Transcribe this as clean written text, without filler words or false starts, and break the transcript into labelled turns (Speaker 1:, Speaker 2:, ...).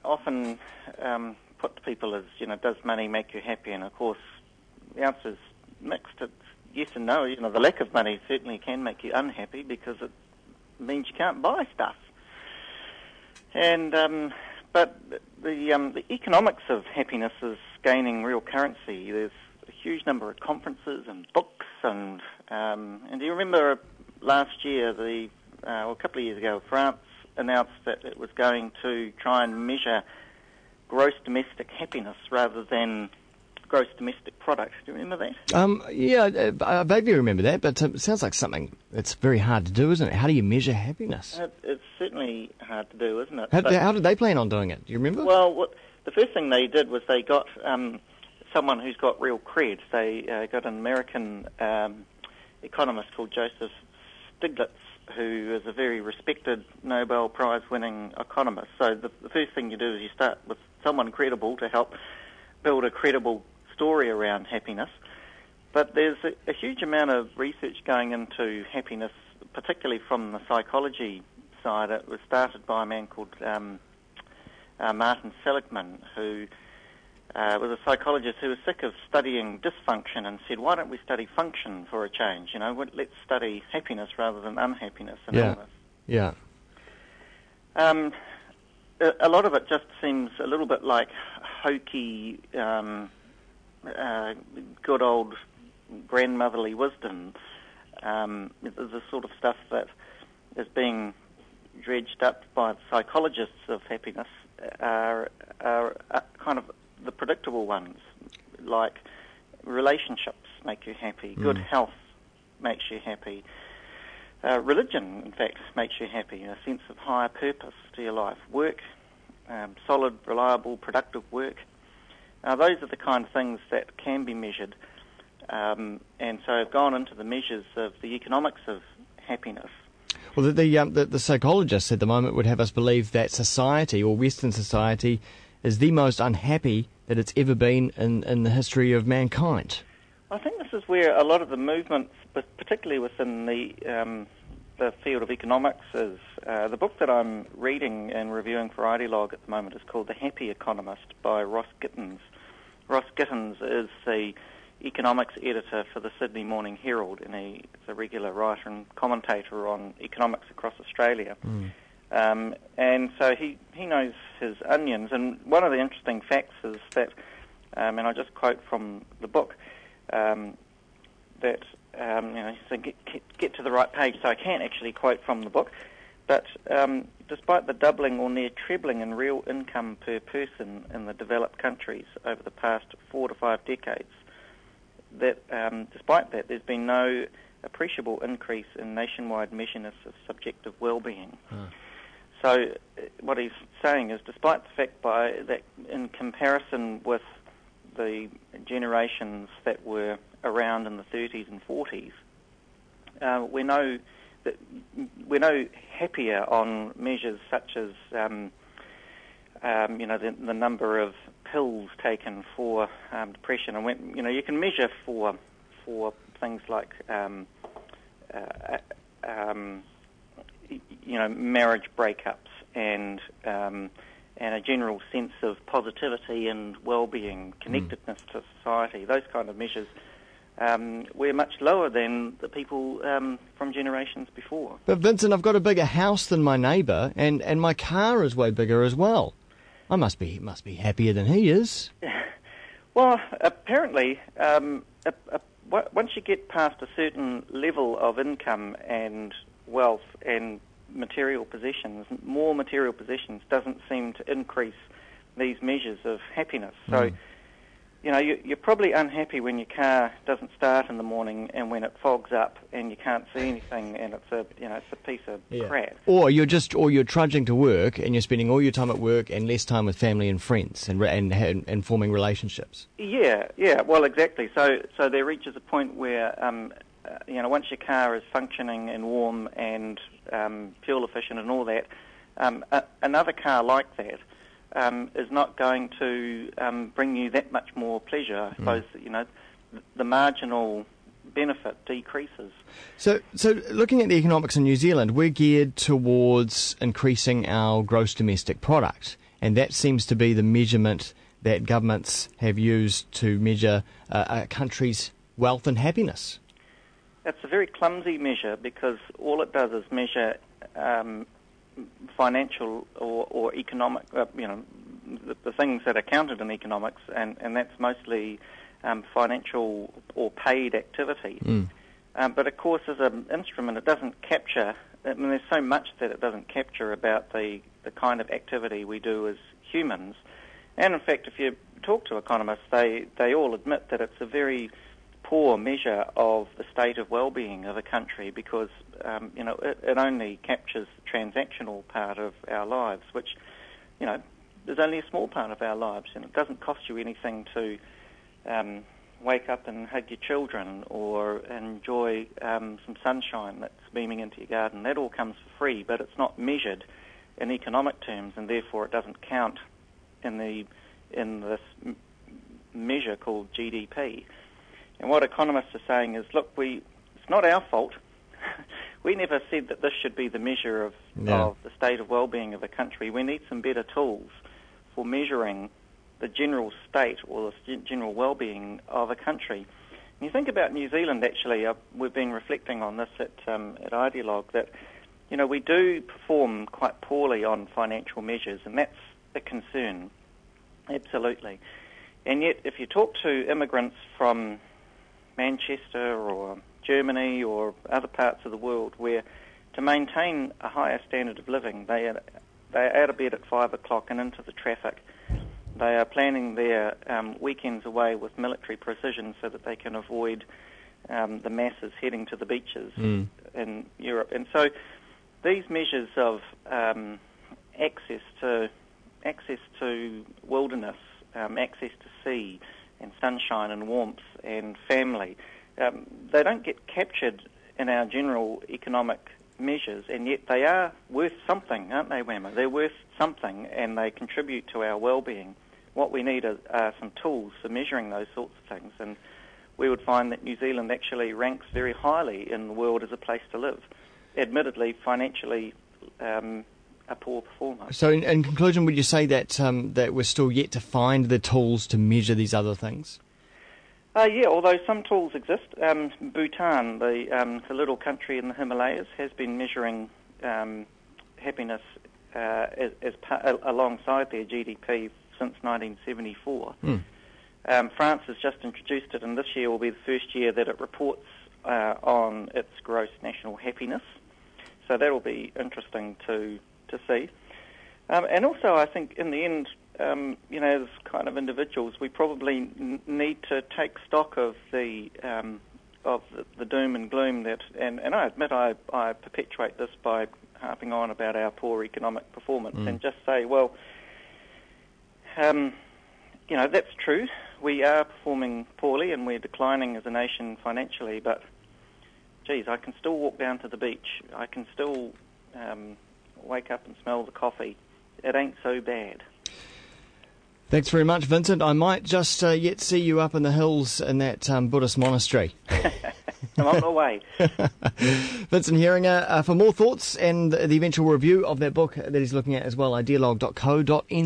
Speaker 1: often put to people is, does money make you happy? And of course, the answer is mixed. It's yes and no. The lack of money certainly can make you unhappy because it means you can't buy stuff. And but the economics of happiness is gaining real currency. There's a huge number of conferences and books, and do you remember last year, a couple of years ago, France announced that it was going to try and measure gross domestic happiness rather than gross domestic product. Do you remember that?
Speaker 2: Yeah, I vaguely remember that, but it sounds like something that's very hard to do, isn't it? How do you measure happiness?
Speaker 1: It's certainly hard to do, isn't it?
Speaker 2: How did they plan on doing it? Do you remember?
Speaker 1: Well, the first thing they did was they got someone who's got real cred. They got an American economist called Joseph Stiglitz, who is a very respected Nobel Prize-winning economist. So the first thing you do is you start with someone credible to help build a credible story around happiness. But there's a huge amount of research going into happiness, particularly from the psychology side. It was started by a man called Martin Seligman, who was a psychologist who was sick of studying dysfunction and said, why don't we study function for a change? Let's study happiness rather than unhappiness and illness.
Speaker 2: Yeah.
Speaker 1: A lot of it just seems a little bit like hokey, good old grandmotherly wisdom. The sort of stuff that is being dredged up by the psychologists of happiness are kind of the predictable ones, like relationships make you happy, good health makes you happy, religion, in fact, makes you happy, a sense of higher purpose to your life, work, solid, reliable, productive work. Those are the kind of things that can be measured, and so I've gone into the measures of the economics of happiness.
Speaker 2: Well, the psychologists at the moment would have us believe that society, or Western society, is the most unhappy that it's ever been in the history of mankind.
Speaker 1: I think this is where a lot of the movements, particularly within the field of economics, is. The book that I'm reading and reviewing for Ideologue at the moment is called The Happy Economist by Ross Gittins. Ross Gittins is the economics editor for the Sydney Morning Herald, and he's a regular writer and commentator on economics across Australia. And so he knows his onions. And one of the interesting facts is that, and I'll just quote from the book, that, so get to the right page, so I can't actually quote from the book, but despite the doubling or near trebling in real income per person in the developed countries over the past 4 to 5 decades, that despite that, there's been no appreciable increase in nationwide measures of subjective well-being. So what he's saying is, despite the fact that in comparison with the generations that were around in the 30s and 40s, we're no happier on measures such as the number of pills taken for depression, and when you can measure for things like marriage breakups and a general sense of positivity and well-being, connectedness to society. Those kind of measures we're much lower than the people from generations before.
Speaker 2: But Vincent, I've got a bigger house than my neighbour, and my car is way bigger as well. I must be happier than he is.
Speaker 1: Well, apparently, once you get past a certain level of income and wealth and material possessions, more material possessions doesn't seem to increase these measures of happiness. So, you're probably unhappy when your car doesn't start in the morning and when it fogs up and you can't see anything and it's a piece of crap. Or
Speaker 2: you're trudging to work and you're spending all your time at work and less time with family and friends and forming relationships.
Speaker 1: Yeah, well, exactly. So there reaches a point where once your car is functioning and warm and fuel efficient and all that, another car like that is not going to bring you that much more pleasure. I suppose the marginal benefit decreases.
Speaker 2: So looking at the economics in New Zealand, we're geared towards increasing our gross domestic product. and that seems to be the measurement that governments have used to measure a country's wealth and happiness.
Speaker 1: It's a very clumsy measure because all it does is measure financial or economic, the things that are counted in economics, and that's mostly financial or paid activity. But of course, as an instrument, it doesn't capture. I mean, there's so much that it doesn't capture about the kind of activity we do as humans. And in fact, if you talk to economists, they all admit that it's a very poor measure of the state of well-being of a country because it only captures the transactional part of our lives, which is only a small part of our lives, and it doesn't cost you anything to wake up and hug your children or enjoy some sunshine that's beaming into your garden. That all comes for free, but it's not measured in economic terms, and therefore it doesn't count in this measure called GDP. And what economists are saying is, look, it's not our fault. We never said that this should be the measure of the state of well-being of a country. We need some better tools for measuring the general state or the general well-being of a country. And you think about New Zealand, actually, we've been reflecting on this at Ideologue, that we do perform quite poorly on financial measures, and that's a concern, absolutely. And yet, if you talk to immigrants from Manchester or Germany or other parts of the world where to maintain a higher standard of living, they are out of bed at 5 o'clock and into the traffic. They are planning their weekends away with military precision so that they can avoid the masses heading to the beaches in Europe. And so these measures of access to wilderness, access to sea and sunshine and warmth and family, they don't get captured in our general economic measures, and yet they are worth something, aren't they, Whammer? They're worth something, and they contribute to our well-being. What we need are some tools for measuring those sorts of things, and we would find that New Zealand actually ranks very highly in the world as a place to live. Admittedly, financially, a poor performer.
Speaker 2: So, in conclusion, would you say that that we're still yet to find the tools to measure these other things?
Speaker 1: Yeah, although some tools exist. Bhutan, the little country in the Himalayas, has been measuring happiness alongside their GDP since 1974. France has just introduced it, and this year will be the first year that it reports on its gross national happiness. So that will be interesting to see. And also, I think in the end, as kind of individuals, we probably need to take stock of the doom and gloom that, and I admit I perpetuate this by harping on about our poor economic performance and just say, well, that's true. We are performing poorly and we're declining as a nation financially, but geez, I can still walk down to the beach. I can still wake up and smell the coffee. It ain't so bad.
Speaker 2: Thanks very much, Vincent. I might just yet see you up in the hills in that Buddhist monastery.
Speaker 1: I'm on my way.
Speaker 2: Vincent Heeringa, for more thoughts and the eventual review of that book that he's looking at as well, ideologue.co.nz.